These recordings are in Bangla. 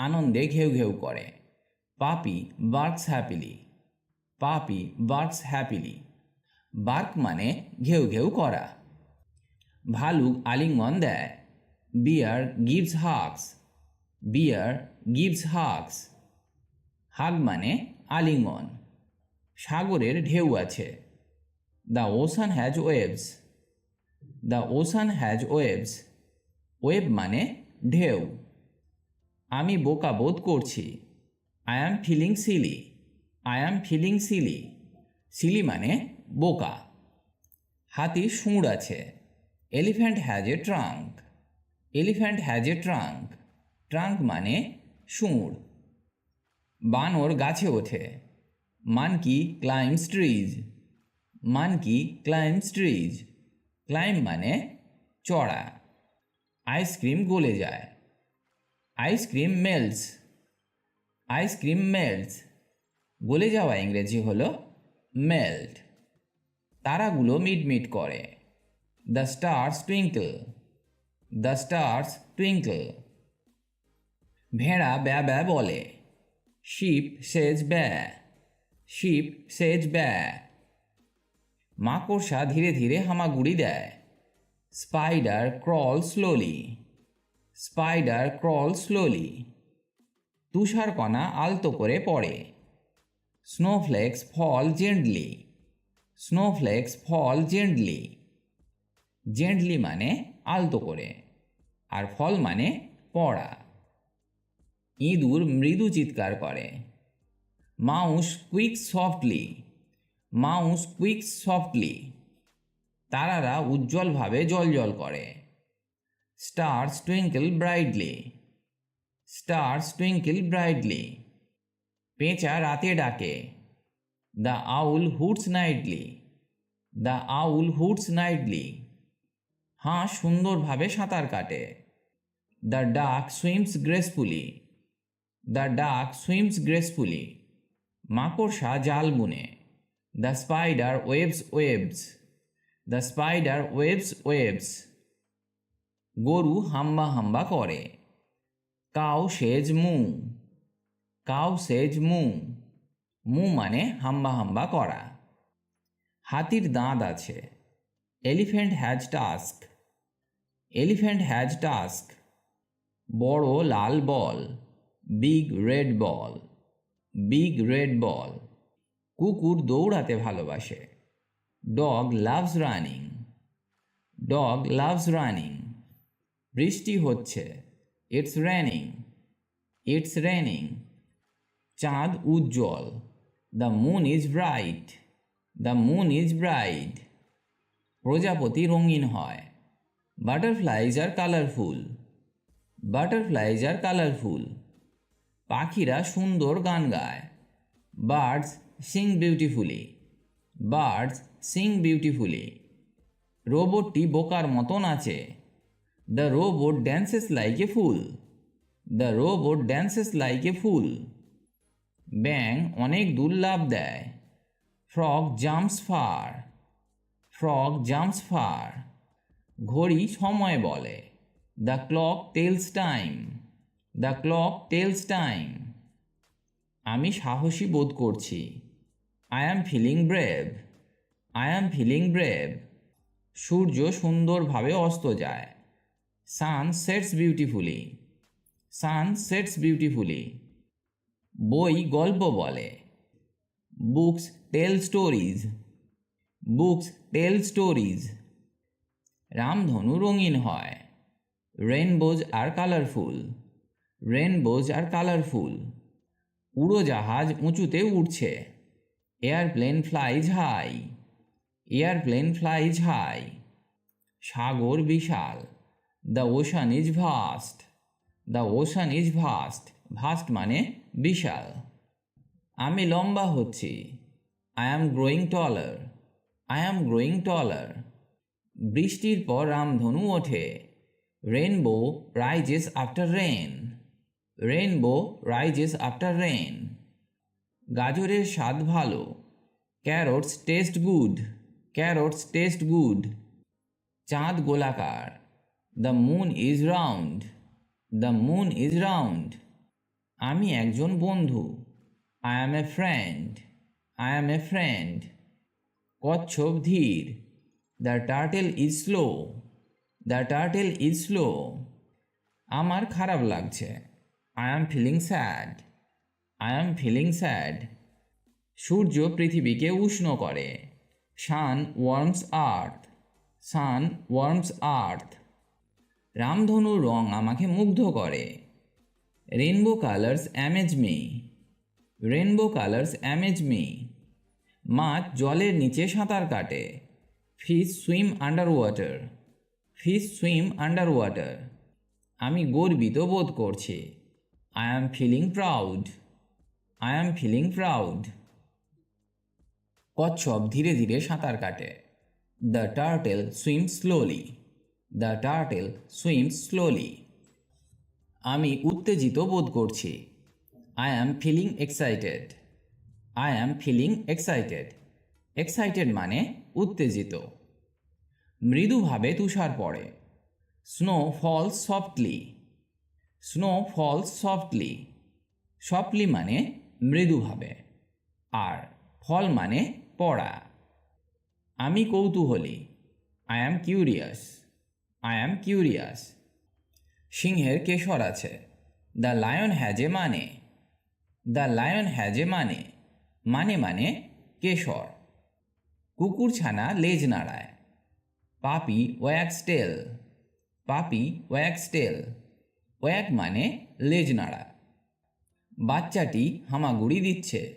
আনন্দে ঘেউ ঘেউ করে। Puppy barks happily. Puppy barks happily. Bark মানে ঘেউ ঘেউ করা। ভালুক আলিঙ্গন দেয়। Bear gives hugs. Bear gives hugs. Hug মানে আলিঙ্গন। সাগরের ঢেউ আছে। The ocean has waves. The ocean has waves. Wave মানে ঢেউ। আমি বোকা বোধ করছি। I am feeling silly. I am feeling silly. Silly মানে বোকা। হাতির সুঁড় আছে। Elephant has a trunk. Elephant has a trunk. Trunk মানে সুঁড়। বানর গাছে ওঠে। Monkey ক্লাইম্বস trees. Monkey ক্লাইম্বস trees. Climb মানে চড়া। আইসক্রিম গলে যায়। Ice cream melts. Ice cream melts. গলে যাওয়া ইংরেজি হলো মেল্ট। তারাগুলো মিটমিট করে। The stars twinkle. The stars twinkle. ভেড়া ব্যা ব্যা বলে। শিপ সেজ ব্যা। শিপ সেজ ব্যা। মাকড়সা ধীরে ধীরে হামাগুড়ি দেয়। Spider crawl slowly. Spider crawl slowly. তুষারকণা আলতো করে পড়ে। Snowflakes fall gently. Snowflakes fall gently. Gently মানে আলতো করে, আর ফল মানে পড়া। ইঁদুর মৃদু চিৎকার করে। Mouse squeaks softly. Mouse squeaks softly. তারারা উজ্জ্বলভাবে জ্বলজ্বল করে। Stars twinkle brightly. Stars twinkle brightly. পেঁচা রাতে ডাকে। The owl hoots nightly. The owl hoots nightly. হাঁস সুন্দরভাবে সাঁতার কাটে। The duck swims gracefully. The duck swims gracefully. মাকড়সা জাল বুনে। The spider weaves weaves. The spider weaves weaves. গরু হাম্বা হাম্বা করে। কাউ সেজ মু। কাউ সেজ মু। মু মানে হাম্বা হাম্বা করা। হাতির দাঁত আছে। Elephant has tusk. Elephant has tusk. বড় লাল বল। Big red ball. Big red ball. কুকুর দৌড়াতে ভালোবাসে। Dog loves running. Dog loves running. বৃষ্টি হচ্ছে। It's raining. It's raining. চাঁদ উজ্জ্বল। The moon is bright. The moon is bright. প্রজাপতি রঙিন হয়। Butterflies are colourful. Butterflies are colourful. পাখিরা সুন্দর গান গায়। Birds sing beautifully. Birds sing beautifully. রোবটটি বোকার মতো নাচে। The robot dances like a fool. The robot dances like a fool. ব্যাঙ অনেক দূর লাফ দেয়। Frog jumps far. Frog jumps far. ঘড়ি সময় বলে। The clock tells time. The clock tells time. আমি সাহসী বোধ করছি। I am feeling brave. I am feeling brave. সূর্য সুন্দরভাবে অস্ত যায়। Sun sets beautifully. Sun sets beautifully. বই গল্প বলে। Books tell stories. Books tell stories. রামধনু রঙিন হয়। Rainbows are colourful. Rainbows are colourful. উড়োজাহাজ উঁচুতে উঠছে। Airplane flies high. Airplane flies high. সাগর বিশাল। The ocean is vast. The ocean is vast. Vast মানে বিশাল। আমি লম্বা হচ্ছি। I am growing taller. I am growing taller. বৃষ্টির পর রামধনু ওঠে। Rainbow rises after rain. Rainbow rises after rain. গাজরের স্বাদ ভালো। Carrots taste good. Carrots taste good. চাঁদ গোলাকার। The moon is round. The moon is round. আমি একজন বন্ধু। I am a friend. I am a friend. কচ্ছপ ধীর। The turtle is slow. The turtle is slow. আমার খারাপ লাগছে। I am feeling sad. I am feeling sad. সূর্য পৃথিবীকে উষ্ণ করে। সান ওয়ার্মস আর্থ। সান ওয়ার্মস আর্থ। রামধনুর রং আমাকে মুগ্ধ করে। Rainbow colours amaze me. Rainbow colours amaze me. মাছ জলের নিচে সাঁতার কাটে। Fish swim under water. Fish swim under water. আমি গর্বিত বোধ করছি। I am feeling proud. I am feeling proud. কচ্ছপ ধীরে ধীরে সাঁতার কাটে। The turtle swims slowly. The turtle swims slowly. আমি উত্তেজিত বোধ করছি। I am feeling excited. I am feeling excited. Excited মানে উত্তেজিত। মৃদুভাবে তুষার পড়ে। Snow falls softly. Snow falls softly. Softly মানে মৃদুভাবে, আর ফল মানে পড়া। আমি কৌতূহলী। I am curious. I am curious. সিংহের কেশর আছে। দ্য লায়ন হ্যাজ এ মানে। দ্য লায়ন হ্যাজ এ মানে। মানে মানে কেশর। কুকুরছানা লেজ নাড়ায়। পাপি ওয়াক্স টেল। পাপি ওয়াক্স টেল। ওয়াক মানে লেজ নাড়া। বাচ্চাটি হামাগুড়ি দিচ্ছে।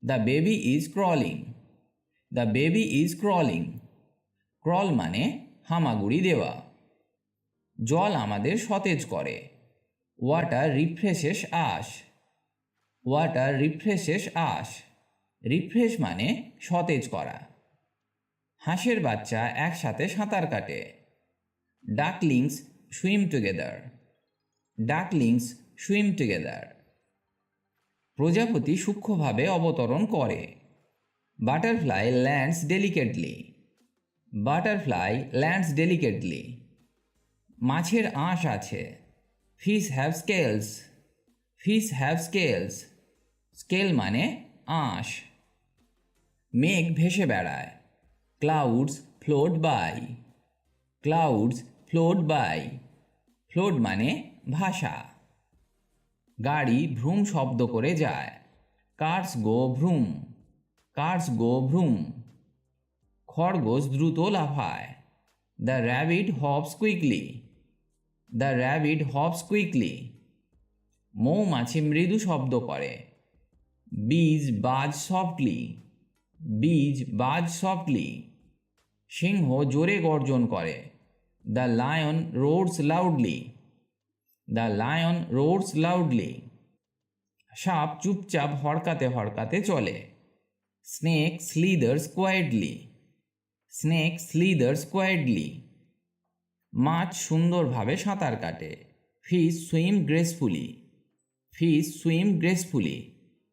The baby is crawling. The baby is crawling. Crawl মানে হামাগুড়ি দেওয়া। জল আমাদের সতেজ করে। Water refreshes us. Water refreshes us. Refresh মানে সতেজ করা। হাঁসের বাচ্চা একসাথে সাঁতার কাটে। Ducklings swim together. Ducklings swim together. প্রজাপতি সূক্ষ্মভাবে অবতরণ করে। Butterfly lands delicately. Butterfly lands delicately. মাছের আঁশ আছে। Fish have scales. Fish have scales. Scale মানে আঁশ। মেঘ ভেসে বেড়ায়। Clouds float by. Clouds float by. Float মানে ভাষা। গাড়ি ভ্রুম শব্দ করে যায়। Cars go vroom. Cars go vroom. খরগোশ দ্রুত লাফায়। The rabbit hops quickly. The rabbit hops quickly. মৌমাছি মৃদু শব্দ করে। বীজ বাজ সফটলি। বীজ বাজ সফটলি। সিংহ জোরে গর্জন করে। The lion roars loudly. The lion roars loudly. সাপ চুপচাপ হড়কাতে হড়কাতে চলে। Snake slithers quietly. Snake slithers quietly. মাছ সুন্দরভাবে সাঁতার কাটে। Fish swim gracefully. Fish swim gracefully.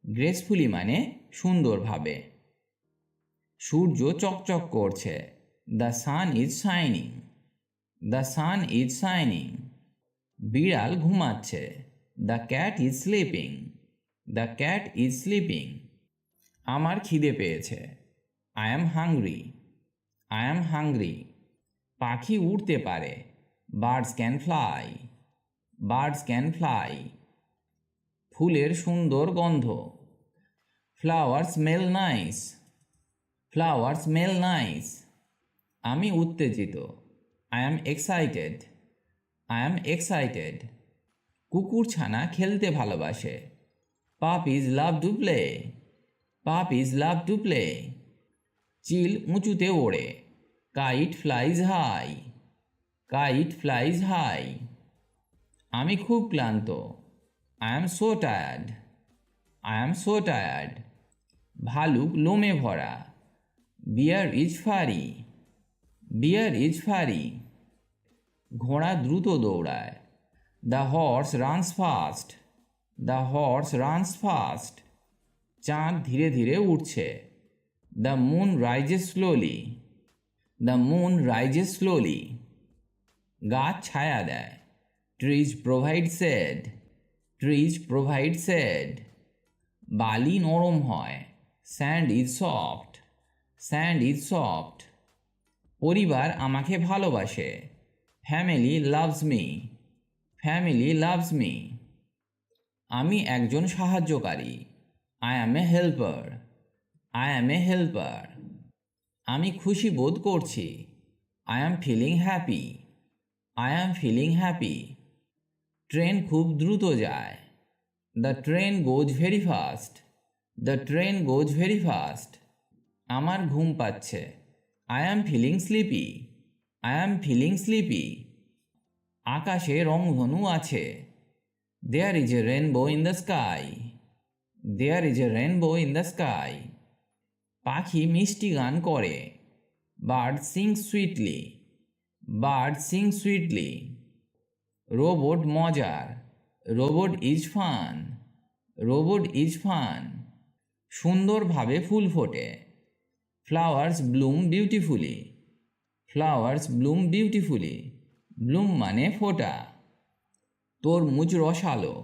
Gracefully মানে সুন্দরভাবে। সূর্য চকচক করছে। The sun is shining. The sun is shining. বিড়াল ঘুমাচ্ছে। The cat is sleeping. The cat is sleeping. আমার খিদে পেয়েছে। I am hungry. I am hungry. পাখি উড়তে পারে। Birds can fly. Birds can fly. ফুলের সুন্দর গন্ধ। Flower smell nice. Flower smell nice. আমি উত্তেজিত। I am excited. I am excited. কুকুরছানা খেলতে ভালোবাসে। Puppies love to play. Puppies love to play. চিল উঁচুতে ওড়ে। Kite flies high. Kite flies high. আমি খুব ক্লান্ত। I am so tired. I am so tired. ভালুক লোমে ভরা। Bear is furry. Bear is furry. ঘোড়া দ্রুত দৌড়ায়। The horse runs fast. The horse runs fast. চাঁদ ধীরে ধীরে উঠছে। The moon rises slowly. The moon rises slowly. গাছ ছায়া দেয়। Trees provide shade. Trees provide shade, বালি নরম হয়, sand is soft, sand is soft. পরিবার আমাকে ভালোবাসে, family loves me, family loves me. আমি একজন সাহায্যকারী, I am a helper, I am a helper. আমি খুশি বোধ করছি, I am feeling happy, I am feeling happy. Train খুব দ্রুত যায়, the train goes very fast, the train goes very fast. আমার ঘুম পাচ্ছে, I am feeling sleepy, I am feeling sleepy. আকাশে রংধনু আছে, there is a rainbow in the sky, there is a rainbow in the sky. পাখি মিষ্টি গান করে, bird sing sweetly, bird sing sweetly. Robot মজার, robot is fun, robot is fun. সুন্দরভাবে ফুল ফোটে, flowers bloom beautifully, flowers bloom beautifully. Bloom মানে ফোটা। তরমুজ রসালো,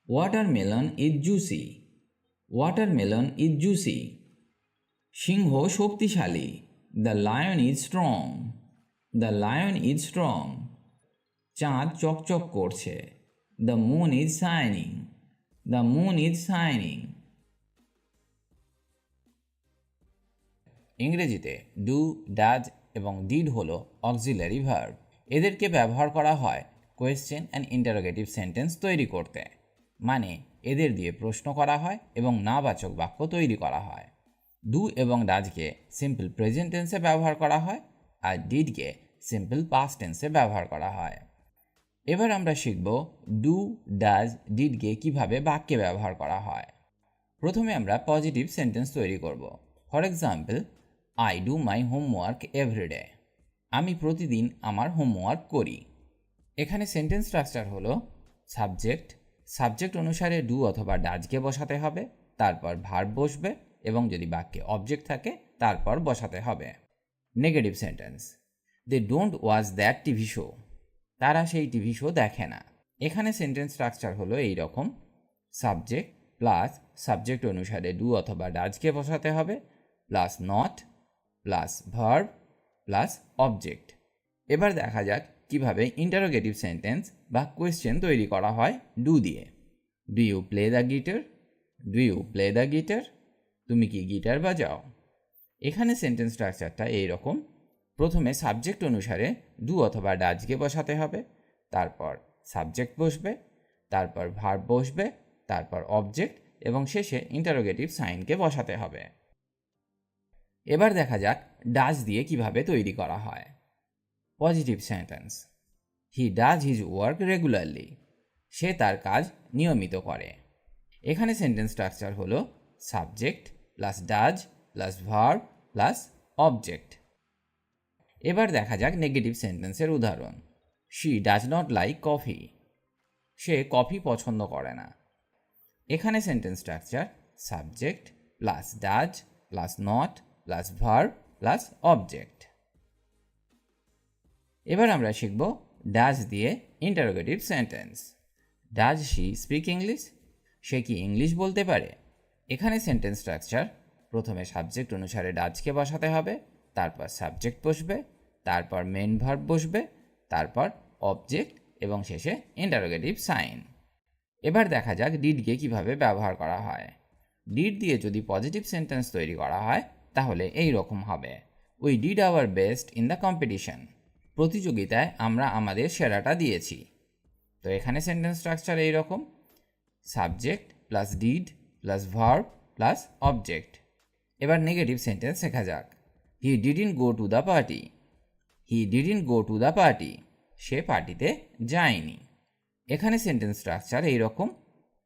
watermelon is juicy, watermelon is juicy. সিংহ শক্তিশালী, the lion is strong, the lion is strong. চাঁদ চকচক করছে, the moon is shining, the moon is shining. ইংরেজিতে ডু, ডাজ এবং ডিড হলো অক্সিলারি ভার্ব। এদেরকে ব্যবহার করা হয় কোয়েশ্চেন অ্যান্ড ইন্টারোগেটিভ সেন্টেন্স তৈরি করতে, মানে এদের দিয়ে প্রশ্ন করা হয় এবং নাবাচক বাক্য তৈরি করা হয়। ডু এবং ডাজকে সিম্পল প্রেজেন্ট টেন্সে ব্যবহার করা হয়, আর ডিডকে সিম্পল পাস্ট টেন্সে ব্যবহার করা হয়। এবার আমরা শিখব ডু, ডাজ, ডিডকে কিভাবে বাক্যে ব্যবহার করা হয়। প্রথমে আমরা পজিটিভ সেন্টেন্স তৈরি করব। For example, I do my homework every day. আমি প্রতিদিন আমার হোমওয়ার্ক করি। এখানে সেন্টেন্স স্ট্রাকচার হলো সাবজেক্ট, সাবজেক্ট অনুসারে ডু অথবা ডাজকে বসাতে হবে, তারপর ভার্ব বসবে এবং যদি বাক্যে অবজেক্ট থাকে তারপর বসাতে হবে। Negative sentence, they don't watch that TV show. তারা সেই টিভি শো দেখে না। এখানে সেন্টেন্স স্ট্রাকচার হলো এই রকম, সাবজেক্ট প্লাস সাবজেক্ট অনুসারে ডু অথবা ডাজকে বসাতে হবে, plus not plus verb plus object. এবার দেখা যাক কিভাবে ইন্টারোগেটিভ সেন্টেন্স বা কোয়েশ্চেন তৈরি করা হয় ডু দিয়ে। Do you play the guitar, do you play the guitar. তুমি কি গিটার বাজাও? এখানে সেন্টেন্স স্ট্রাকচারটা এইরকম, প্রথমে সাবজেক্ট অনুসারে ডু অথবা ডাজকে বসাতে হবে, তারপর সাবজেক্ট বসবে, তারপর ভার্ব বসবে, তারপর অবজেক্ট এবং শেষে ইন্টারোগেটিভ সাইনকে বসাতে হবে। এবার দেখা যাক ডাজ দিয়ে কিভাবে তৈরি করা হয়। Positive sentence, he does his work regularly. সে তার কাজ নিয়মিত করে। এখানে সেন্টেন্স স্ট্রাকচার হলো subject plus does plus verb plus object. এবার দেখা যাক নেগেটিভ সেন্টেন্সের উদাহরণ। She does not like coffee. সে কফি পছন্দ করে না। এখানে sentence structure subject plus does plus not plus verb plus object. এবার আমরা শিখব ডাজ দিয়ে interrogative sentence. Does she speak English? সে কি ইংলিশ বলতে পারে? এখানে সেন্টেন্স স্ট্রাকচার, প্রথমে সাবজেক্ট অনুসারে ডাজকে বসাতে হবে, তারপর সাবজেক্ট বসবে, তারপর মেন ভার্ব বসবে, তারপর অবজেক্ট এবং শেষে ইন্টারোগেটিভ সাইন। এবার দেখা যাক ডিডকে কিভাবে ব্যবহার করা হয়। ডিড দিয়ে যদি পজিটিভ সেন্টেন্স তৈরি করা হয় তাহলে এই রকম হবে, we did our best in the competition. প্রতিযোগিতায় আমরা আমাদের সেরাটা দিয়েছি। তো এখানে সেন্টেন্স স্ট্রাকচার এইরকম, subject plus did plus verb plus object. এবার নেগেটিভ সেন্টেন্স শেখা যাক। He didn't go to the party. He didn't go to the party. সে পার্টিতে যায়নি। এখানে সেন্টেন্স স্ট্রাকচার এইরকম,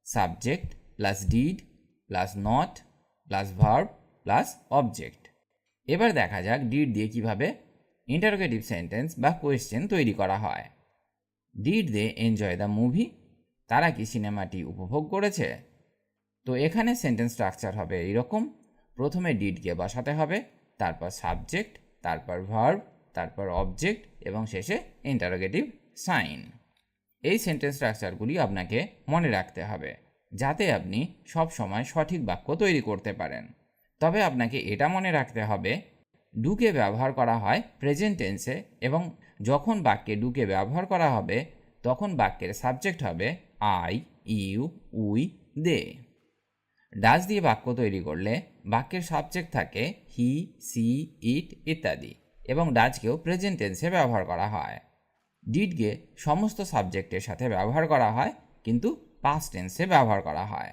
subject plus did plus not plus verb plus object. এবার দেখা যাক ডিড দিয়ে কিভাবে ইন্টারোগেটিভ সেন্টেন্স বা কোয়েশ্চেন তৈরি করা হয়। Did they enjoy the movie? তারা কি সিনেমাটি উপভোগ করেছে? তো এখানে সেন্টেন্স স্ট্রাকচার হবে এইরকম, প্রথমে ডিডকে বসাতে হবে, তারপর সাবজেক্ট, তারপর ভার্ব, তারপর অবজেক্ট এবং শেষে ইন্টারোগেটিভ সাইন। এই সেন্টেন্স স্ট্রাকচারগুলি আপনাকে মনে রাখতে হবে যাতে আপনি সব সময় সঠিক বাক্য তৈরি করতে পারেন। তবে আপনাকে এটা মনে রাখতে হবে ডুকে ব্যবহার করা হয় প্রেজেন্ট টেন্সে, এবং যখন বাক্যে ডুকে ব্যবহার করা হবে তখন বাক্যের সাবজেক্ট হবে I, you, we, they. Does দিয়ে বাক্য তৈরি করলে বাক্যের সাবজেক্ট থাকে হি, সি, ইট ইত্যাদি, এবং ডাজকেও প্রেজেন্ট টেন্সে ব্যবহার করা হয়। ডিডকে সমস্ত সাবজেক্টের সাথে ব্যবহার করা হয়, কিন্তু পাস্ট টেন্সে ব্যবহার করা হয়।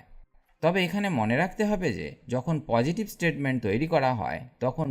তবে এখানে মনে রাখতে হবে যে যখন পজিটিভ স্টেটমেন্ট তৈরি করা হয় তখন